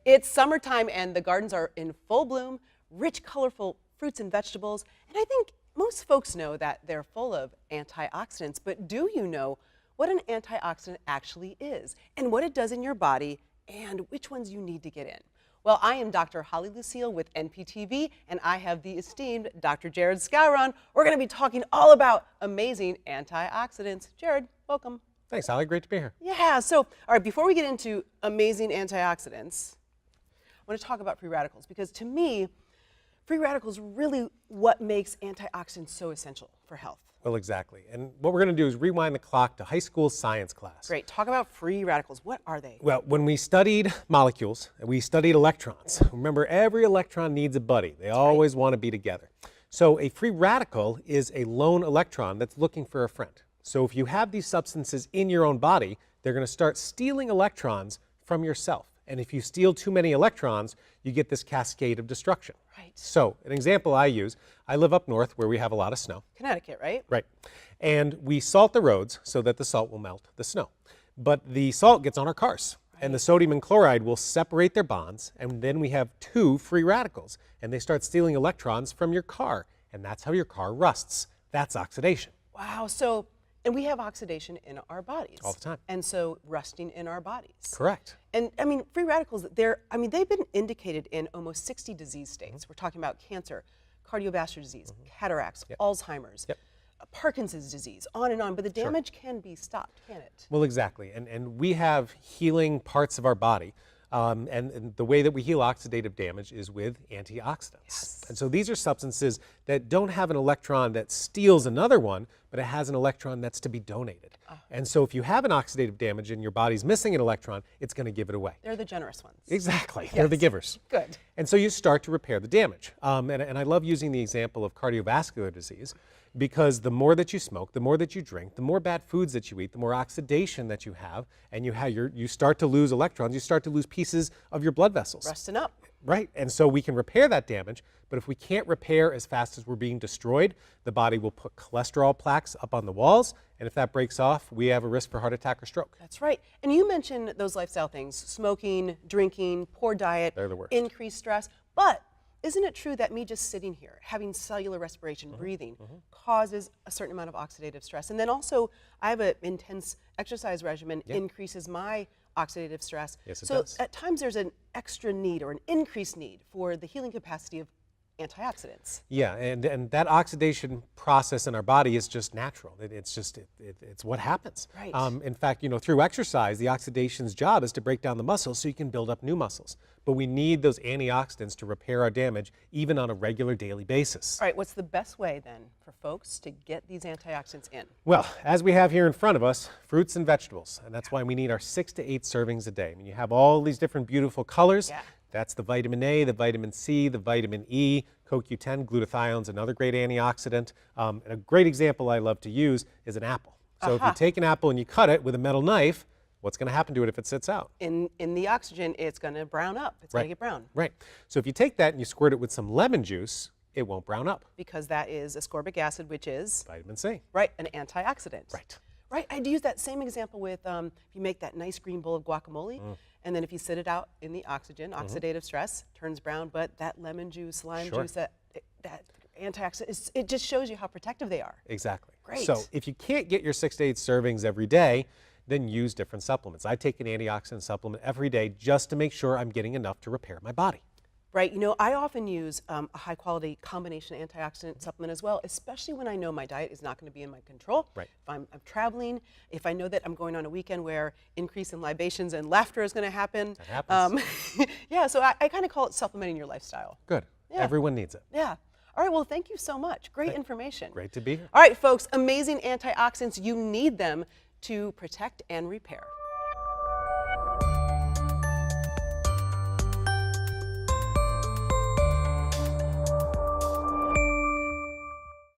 It's summertime and the gardens are in full bloom, rich, colorful fruits and vegetables. And I think most folks know that they're full of antioxidants, but do you know what an antioxidant actually is and what it does in your body and which ones you need to get in? Well, I am Dr. Holly Lucille with NPTV, and I have the esteemed Dr. Jared Skowron. We're going to be talking all about amazing antioxidants. Jared, welcome. Thanks, Holly. Great to be here. Yeah, so, all right, before we get into amazing antioxidants, I want to talk about free radicals, because to me, free radicals are really what makes antioxidants so essential for health. Well, exactly. And what we're going to do is rewind the clock to high school science class. Great. Talk about free radicals. What are they? Well, when we studied molecules, we studied electrons. Remember, every electron needs a buddy. They always want to be together. So a free radical is a lone electron that's looking for a friend. So if you have these substances in your own body, they're going to start stealing electrons from yourself. And if you steal too many electrons, you get this cascade of destruction. Right. So an example I use, I live up north where we have a lot of snow. Connecticut, right? Right. And we salt the roads so that the salt will melt the snow. But the salt gets on our cars. Right. And the sodium and chloride will separate their bonds, and then we have two free radicals. And they start stealing electrons from your car. And that's how your car rusts. That's oxidation. Wow. And we have oxidation in our bodies. All the time. And so rusting in our bodies. Correct. And I mean, free radicals, they've been indicated in almost 60 disease states. We're talking about cancer, cardiovascular disease, cataracts, Alzheimer's, Parkinson's disease, on and on. But the damage can be stopped, can it? Well, exactly. And we have healing parts of our body. And the way that we heal oxidative damage is with antioxidants. Yes. And so these are substances that don't have an electron that steals another one, but it has an electron that's to be donated. And so if you have an oxidative damage and your body's missing an electron, it's going to give it away. They're the generous ones. Exactly. Yes. They're the givers. Good. And so you start to repair the damage. And I love using the example of cardiovascular disease, because the more that you smoke, the more that you drink, the more bad foods that you eat, the more oxidation that you have, and you start to lose electrons, you start to lose pieces of your blood vessels. Rusting up. Right, and so we can repair that damage, but if we can't repair as fast as we're being destroyed, the body will put cholesterol plaques up on the walls, and if that breaks off, we have a risk for heart attack or stroke. That's right. And you mentioned those lifestyle things, smoking, drinking, poor diet, They're the worst. Increased stress, but isn't it true that me just sitting here, having cellular respiration, breathing, causes a certain amount of oxidative stress? And then also, I have an intense exercise regimen, increases my oxidative stress. Yes, it so does. at times there's an extra need or an increased need for the healing capacity of antioxidants. Yeah, and that oxidation process in our body is just natural. It's what happens. Right. In fact, through exercise, the oxidation's job is to break down the muscles so you can build up new muscles. But we need those antioxidants to repair our damage, even on a regular daily basis. All right, what's the best way then for folks to get these antioxidants in? Well, as we have here in front of us, fruits and vegetables, and that's why we need our 6 to 8 servings a day. I mean, you have all these different beautiful colors. Yeah. That's the vitamin A, the vitamin C, the vitamin E, CoQ10, glutathione's another great antioxidant. And a great example I love to use is an apple. So if you take an apple and you cut it with a metal knife, what's going to happen to it if it sits out? In the oxygen, it's going to brown up. It's going to get brown. Right. So if you take that and you squirt it with some lemon juice, it won't brown up. Because that is ascorbic acid, which is? Vitamin C. Right, an antioxidant. Right. Right, I'd use that same example with if you make that nice green bowl of guacamole, and then if you sit it out in the oxygen, oxidative stress, turns brown, but that lemon juice, lime juice, that antioxidant, it just shows you how protective they are. Exactly. Great. So if you can't get your 6 to 8 servings every day, then use different supplements. I take an antioxidant supplement every day just to make sure I'm getting enough to repair my body. Right, I often use a high quality combination antioxidant supplement as well, especially when I know my diet is not going to be in my control. Right. If I'm traveling, if I know that I'm going on a weekend where increase in libations and laughter is going to happen. That happens. Yeah, so I kind of call it supplementing your lifestyle. Good. Yeah. Everyone needs it. Yeah. All right, well, thank you so much. Great information. Great to be here. All right, folks, amazing antioxidants. You need them to protect and repair.